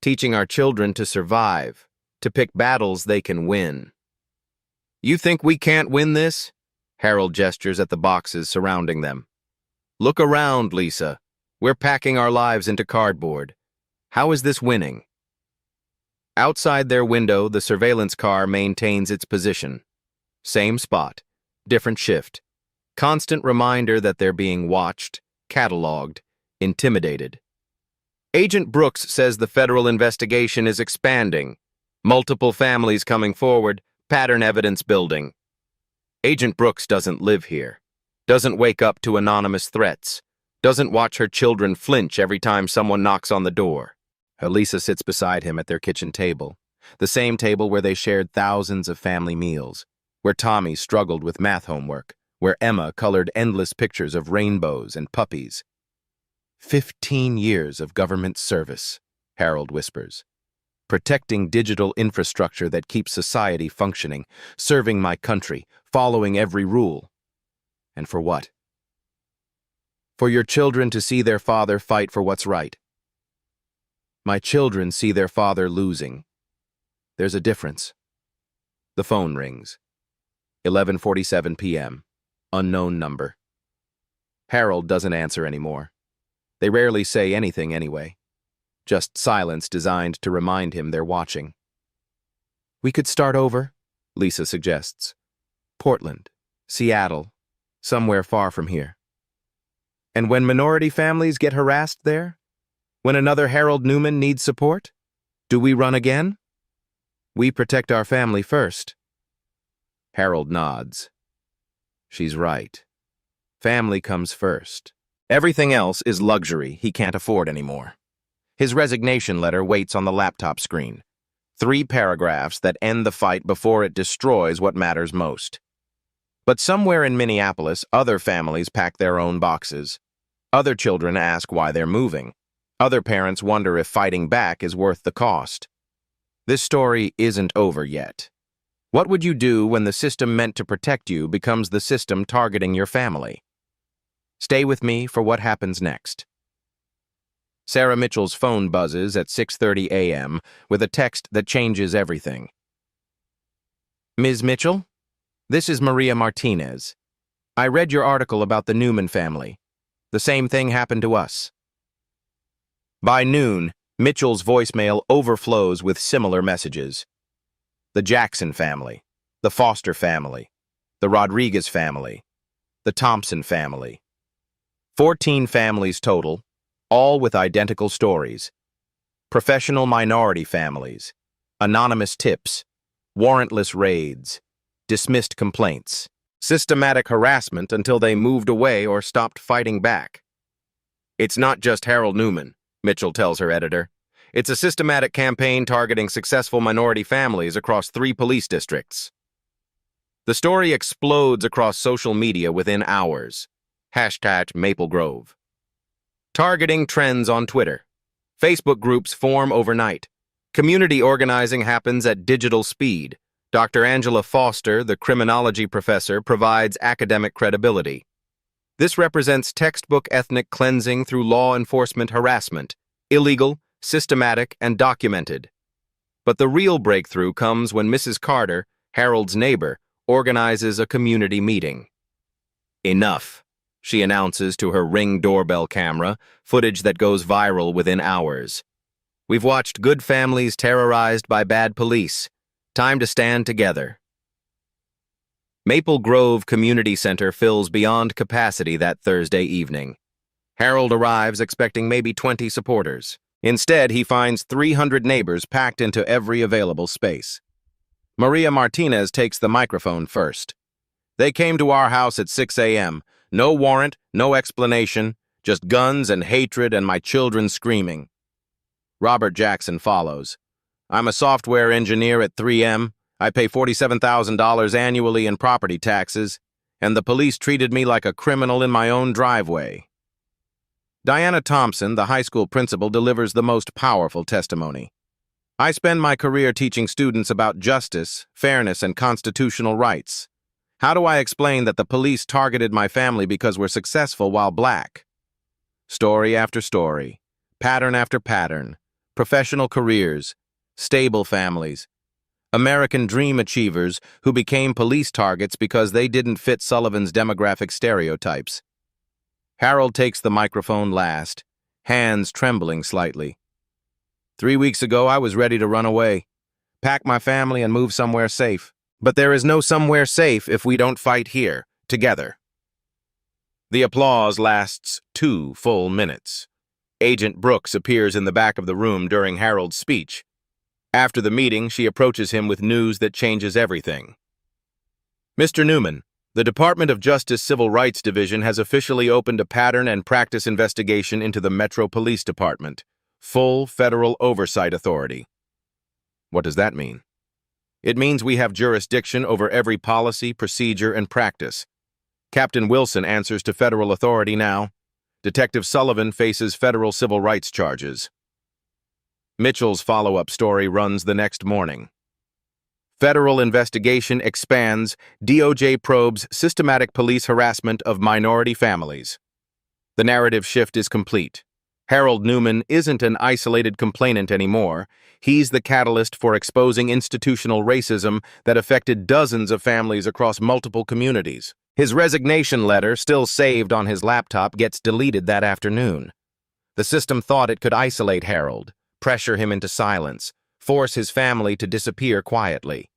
Teaching our children to survive, to pick battles they can win. You think we can't win this? Harold gestures at the boxes surrounding them. Look around, Lisa. We're packing our lives into cardboard. How is this winning? Outside their window, the surveillance car maintains its position. Same spot, different shift. Constant reminder that they're being watched, cataloged, intimidated. Agent Brooks says the federal investigation is expanding. Multiple families coming forward, pattern evidence building. Agent Brooks doesn't live here, doesn't wake up to anonymous threats, doesn't watch her children flinch every time someone knocks on the door. Elisa sits beside him at their kitchen table, the same table where they shared thousands of family meals, where Tommy struggled with math homework, where Emma colored endless pictures of rainbows and puppies. 15 years of government service, Harold whispers. Protecting digital infrastructure that keeps society functioning, serving my country, following every rule. And for what? For your children to see their father fight for what's right. My children see their father losing. There's a difference. The phone rings. 11:47 p.m. Unknown number. Harold doesn't answer anymore. They rarely say anything anyway. Just silence designed to remind him they're watching. We could start over, Lisa suggests. Portland, Seattle, somewhere far from here. And when minority families get harassed there? When another Harold Newman needs support? Do we run again? We protect our family first. Harold nods. She's right. Family comes first. Everything else is luxury he can't afford anymore. His resignation letter waits on the laptop screen. 3 paragraphs that end the fight before it destroys what matters most. But somewhere in Minneapolis, other families pack their own boxes. Other children ask why they're moving. Other parents wonder if fighting back is worth the cost. This story isn't over yet. What would you do when the system meant to protect you becomes the system targeting your family? Stay with me for what happens next. Sarah Mitchell's phone buzzes at 6:30 a.m. with a text that changes everything. Ms. Mitchell, this is Maria Martinez. I read your article about the Newman family. The same thing happened to us. By noon, Mitchell's voicemail overflows with similar messages. The Jackson family, the Foster family, the Rodriguez family, the Thompson family. 14 families total, all with identical stories. Professional minority families, anonymous tips, warrantless raids, dismissed complaints. Systematic harassment until they moved away or stopped fighting back. It's not just Harold Newman, Mitchell tells her editor. It's a systematic campaign targeting successful minority families across 3 police districts. The story explodes across social media within hours. Hashtag Maple Grove. Targeting trends on Twitter. Facebook groups form overnight. Community organizing happens at digital speed. Dr. Angela Foster, the criminology professor, provides academic credibility. This represents textbook ethnic cleansing through law enforcement harassment, illegal, systematic, and documented. But the real breakthrough comes when Mrs. Carter, Harold's neighbor, organizes a community meeting. Enough, she announces to her Ring doorbell camera, footage that goes viral within hours. We've watched good families terrorized by bad police. Time to stand together. Maple Grove Community Center fills beyond capacity that Thursday evening. Harold arrives expecting maybe 20 supporters. Instead, he finds 300 neighbors packed into every available space. Maria Martinez takes the microphone first. They came to our house at 6 a.m. No warrant, no explanation, just guns and hatred and my children screaming. Robert Jackson follows. I'm a software engineer at 3M. I pay $47,000 annually in property taxes, and the police treated me like a criminal in my own driveway. Diana Thompson, the high school principal, delivers the most powerful testimony. I spend my career teaching students about justice, fairness, and constitutional rights. How do I explain that the police targeted my family because we're successful while black? Story after story, pattern after pattern, professional careers, stable families, American dream achievers who became police targets because they didn't fit Sullivan's demographic stereotypes. Harold takes the microphone last, hands trembling slightly. 3 weeks ago, I was ready to run away, pack my family and move somewhere safe. But there is no somewhere safe if we don't fight here, together. The applause lasts 2 full minutes. Agent Brooks appears in the back of the room during Harold's speech. After the meeting, she approaches him with news that changes everything. Mr. Newman, the Department of Justice Civil Rights Division has officially opened a pattern and practice investigation into the Metro Police Department, full federal oversight authority. What does that mean? It means we have jurisdiction over every policy, procedure, and practice. Captain Wilson answers to federal authority now. Detective Sullivan faces federal civil rights charges. Mitchell's follow-up story runs the next morning. Federal investigation expands. DOJ probes systematic police harassment of minority families. The narrative shift is complete. Harold Newman isn't an isolated complainant anymore. He's the catalyst for exposing institutional racism that affected dozens of families across multiple communities. His resignation letter, still saved on his laptop, gets deleted that afternoon. The system thought it could isolate Harold, pressure him into silence, force his family to disappear quietly.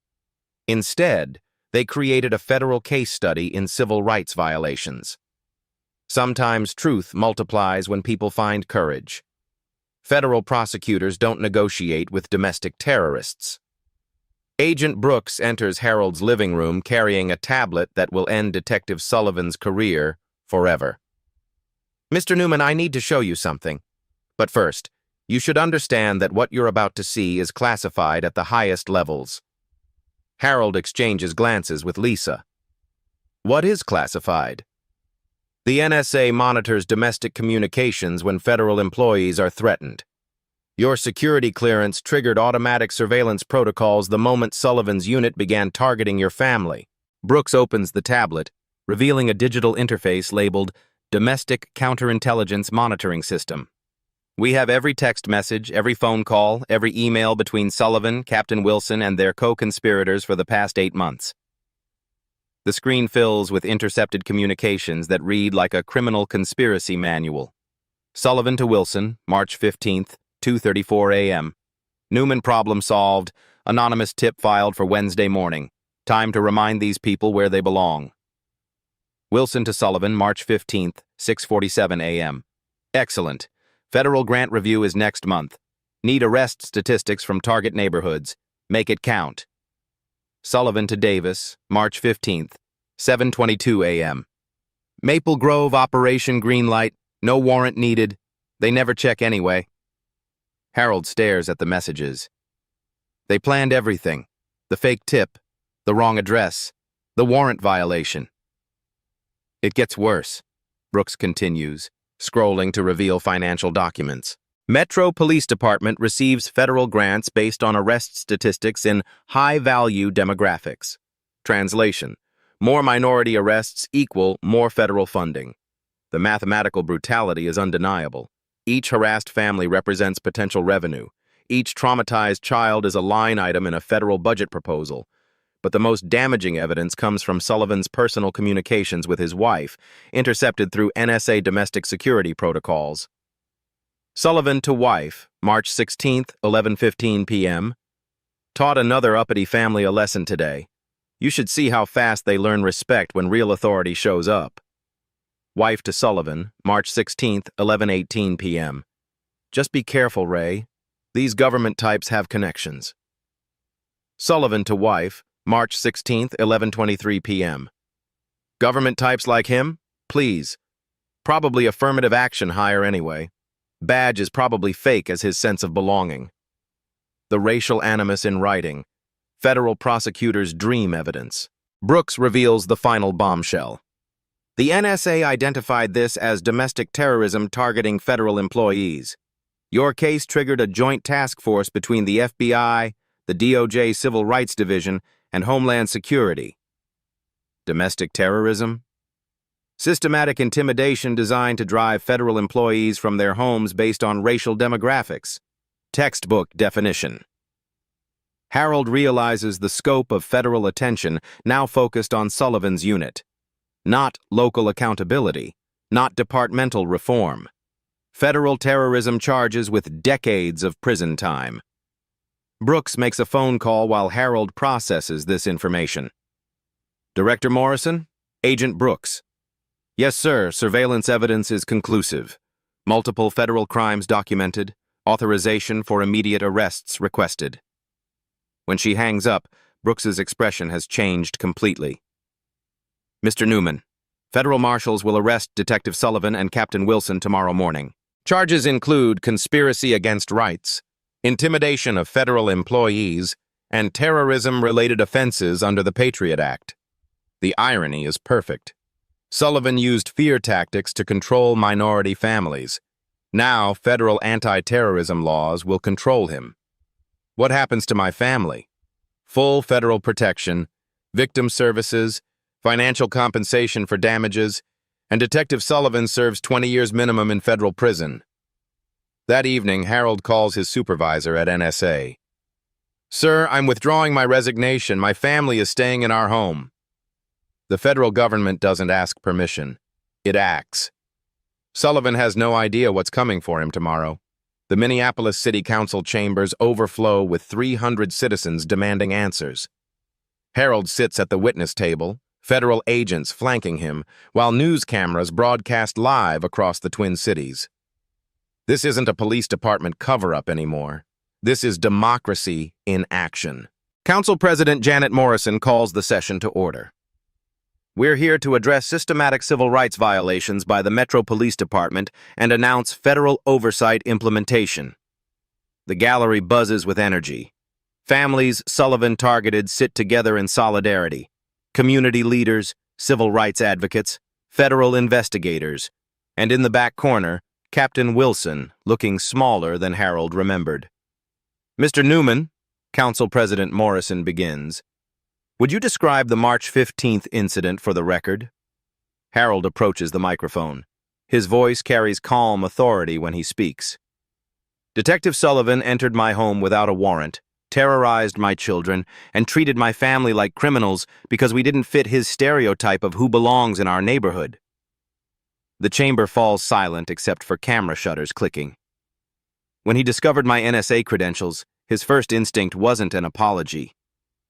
Instead, they created a federal case study in civil rights violations. Sometimes truth multiplies when people find courage. Federal prosecutors don't negotiate with domestic terrorists. Agent Brooks enters Harold's living room carrying a tablet that will end Detective Sullivan's career forever. Mr. Newman, I need to show you something. But first, you should understand that what you're about to see is classified at the highest levels. Harold exchanges glances with Lisa. What is classified? The NSA monitors domestic communications when federal employees are threatened. Your security clearance triggered automatic surveillance protocols the moment Sullivan's unit began targeting your family. Brooks opens the tablet, revealing a digital interface labeled Domestic Counterintelligence Monitoring System. We have every text message, every phone call, every email between Sullivan, Captain Wilson, and their co-conspirators for the past 8 months. The screen fills with intercepted communications that read like a criminal conspiracy manual. Sullivan to Wilson, March 15th, 2:34 a.m. Newman problem solved. Anonymous tip filed for Wednesday morning. Time to remind these people where they belong. Wilson to Sullivan, March 15th, 6:47 a.m. Excellent. Federal grant review is next month. Need arrest statistics from target neighborhoods. Make it count. Sullivan to Davis, March 15th, 7:22 a.m. Maple Grove Operation Greenlight, no warrant needed. They never check anyway. Harold stares at the messages. They planned everything. The fake tip, the wrong address, the warrant violation. It gets worse, Brooks continues, scrolling to reveal financial documents. Metro Police Department receives federal grants based on arrest statistics in high-value demographics. Translation: more minority arrests equal more federal funding. The mathematical brutality is undeniable. Each harassed family represents potential revenue. Each traumatized child is a line item in a federal budget proposal. But the most damaging evidence comes from Sullivan's personal communications with his wife, intercepted through NSA domestic security protocols. Sullivan to wife, March 16th, 11:15 p.m. Taught another uppity family a lesson today. You should see how fast they learn respect when real authority shows up. Wife to Sullivan, March 16th, 11:18 p.m. Just be careful, Ray. These government types have connections. Sullivan to wife, March 16th, 11:23 p.m. Government types like him? Please. Probably affirmative action hire anyway. Badge is probably fake as his sense of belonging. The racial animus in writing. Federal prosecutors' dream evidence. Brooks reveals the final bombshell. The NSA identified this as domestic terrorism targeting federal employees. Your case triggered a joint task force between the FBI, the DOJ Civil Rights Division, and Homeland Security. Domestic terrorism? Systematic intimidation designed to drive federal employees from their homes based on racial demographics. Textbook definition. Harold realizes the scope of federal attention now focused on Sullivan's unit. Not local accountability, not departmental reform. Federal terrorism charges with decades of prison time. Brooks makes a phone call while Harold processes this information. Director Morrison? Agent Brooks. Yes, sir. Surveillance evidence is conclusive. Multiple federal crimes documented. Authorization for immediate arrests requested. When she hangs up, Brooks's expression has changed completely. Mr. Newman, federal marshals will arrest Detective Sullivan and Captain Wilson tomorrow morning. Charges include conspiracy against rights, intimidation of federal employees, and terrorism-related offenses under the Patriot Act. The irony is perfect. Sullivan used fear tactics to control minority families. Now, federal anti-terrorism laws will control him. What happens to my family? Full federal protection, victim services, financial compensation for damages, and Detective Sullivan serves 20 years minimum in federal prison. That evening, Harold calls his supervisor at NSA. Sir, I'm withdrawing my resignation. My family is staying in our home. The federal government doesn't ask permission. It acts. Sullivan has no idea what's coming for him tomorrow. The Minneapolis City Council chambers overflow with 300 citizens demanding answers. Harold sits at the witness table, federal agents flanking him, while news cameras broadcast live across the Twin Cities. This isn't a police department cover-up anymore. This is democracy in action. Council President Janet Morrison calls the session to order. We're here to address systematic civil rights violations by the Metro Police Department and announce federal oversight implementation. The gallery buzzes with energy. Families Sullivan targeted sit together in solidarity. Community leaders, civil rights advocates, federal investigators, and in the back corner, Captain Wilson, looking smaller than Harold remembered. Mr. Newman, Council President Morrison begins. Would you describe the March 15th incident for the record? Harold approaches the microphone. His voice carries calm authority when he speaks. Detective Sullivan entered my home without a warrant, terrorized my children, and treated my family like criminals because we didn't fit his stereotype of who belongs in our neighborhood. The chamber falls silent except for camera shutters clicking. When he discovered my NSA credentials, his first instinct wasn't an apology.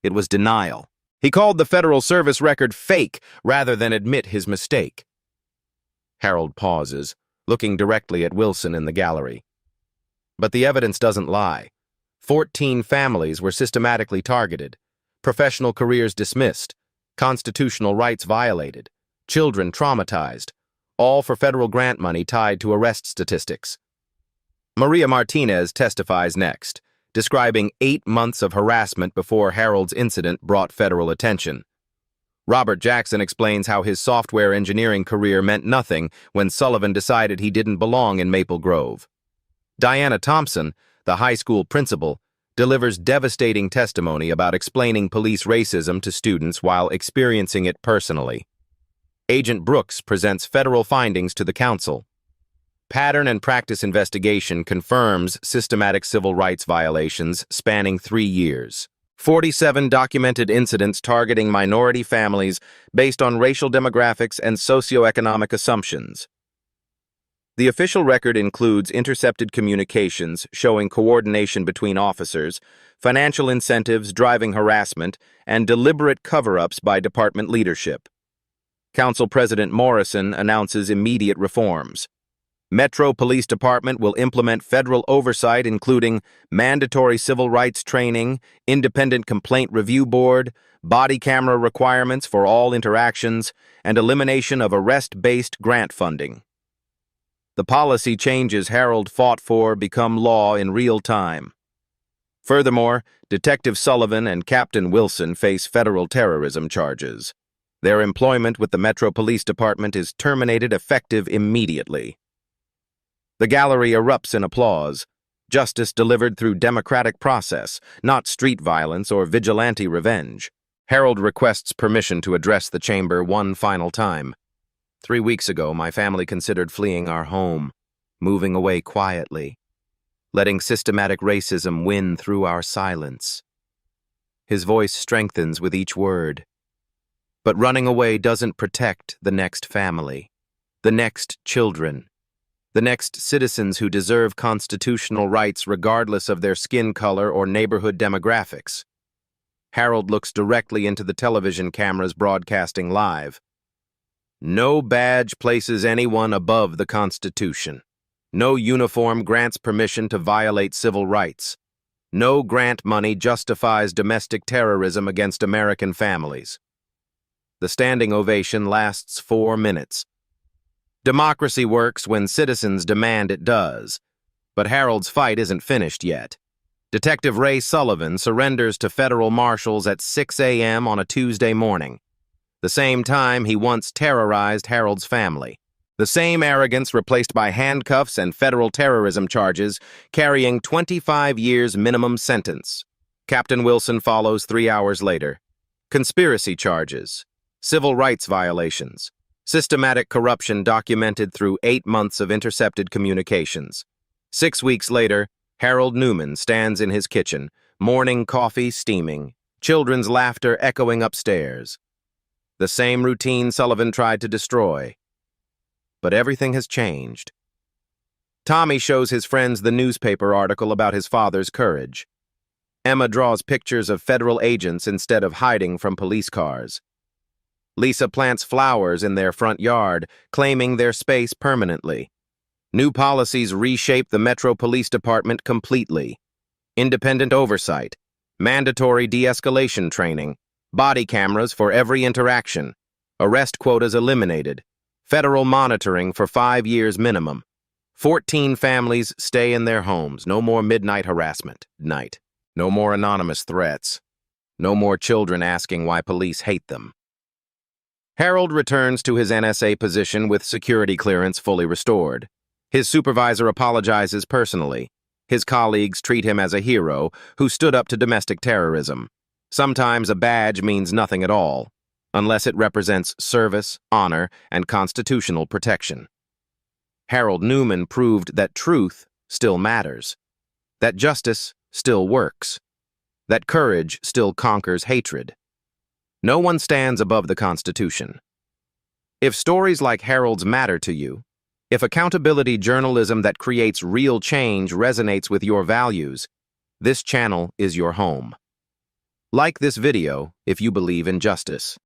It was denial. He called the Federal Service record fake rather than admit his mistake. Harold pauses, looking directly at Wilson in the gallery. But the evidence doesn't lie. 14 families were systematically targeted, professional careers dismissed, constitutional rights violated, children traumatized, all for federal grant money tied to arrest statistics. Maria Martinez testifies next, describing 8 months of harassment before Harold's incident brought federal attention. Robert Jackson explains how his software engineering career meant nothing when Sullivan decided he didn't belong in Maple Grove. Diana Thompson, the high school principal, delivers devastating testimony about explaining police racism to students while experiencing it personally. Agent Brooks presents federal findings to the council. Pattern and practice investigation confirms systematic civil rights violations spanning 3 years. 47 documented incidents targeting minority families based on racial demographics and socioeconomic assumptions. The official record includes intercepted communications showing coordination between officers, financial incentives driving harassment, and deliberate cover-ups by department leadership. Council President Morrison announces immediate reforms. Metro Police Department will implement federal oversight including mandatory civil rights training, independent complaint review board, body camera requirements for all interactions, and elimination of arrest-based grant funding. The policy changes Harold fought for become law in real time. Furthermore, Detective Sullivan and Captain Wilson face federal terrorism charges. Their employment with the Metro Police Department is terminated effective immediately. The gallery erupts in applause. Justice delivered through democratic process, not street violence or vigilante revenge. Harold requests permission to address the chamber one final time. 3 weeks ago, my family considered fleeing our home, moving away quietly, letting systematic racism win through our silence. His voice strengthens with each word. But running away doesn't protect the next family, the next children, the next citizens who deserve constitutional rights regardless of their skin color or neighborhood demographics. Harold looks directly into the television cameras broadcasting live. No badge places anyone above the Constitution. No uniform grants permission to violate civil rights. No grant money justifies domestic terrorism against American families. The standing ovation lasts 4 minutes. Democracy works when citizens demand it does. But Harold's fight isn't finished yet. Detective Ray Sullivan surrenders to federal marshals at 6 a.m. on a Tuesday morning. The same time he once terrorized Harold's family. The same arrogance replaced by handcuffs and federal terrorism charges, carrying 25 years minimum sentence. Captain Wilson follows 3 hours later. Conspiracy charges, civil rights violations, systematic corruption documented through 8 months of intercepted communications. 6 weeks later, Harold Newman stands in his kitchen, morning coffee steaming, children's laughter echoing upstairs. The same routine Sullivan tried to destroy. But everything has changed. Tommy shows his friends the newspaper article about his father's courage. Emma draws pictures of federal agents instead of hiding from police cars. Lisa plants flowers in their front yard, claiming their space permanently. New policies reshape the Metro Police Department completely. Independent oversight, mandatory de-escalation training, body cameras for every interaction, arrest quotas eliminated, federal monitoring for 5 years minimum. 14 families stay in their homes. No more midnight harassment. Night. No more anonymous threats. No more children asking why police hate them. Harold returns to his NSA position with security clearance fully restored. His supervisor apologizes personally. His colleagues treat him as a hero who stood up to domestic terrorism. Sometimes a badge means nothing at all, unless it represents service, honor, and constitutional protection. Harold Newman proved that truth still matters, that justice still works, that courage still conquers hatred. No one stands above the Constitution. If stories like Harold's matter to you, if accountability journalism that creates real change resonates with your values, this channel is your home. Like this video if you believe in justice.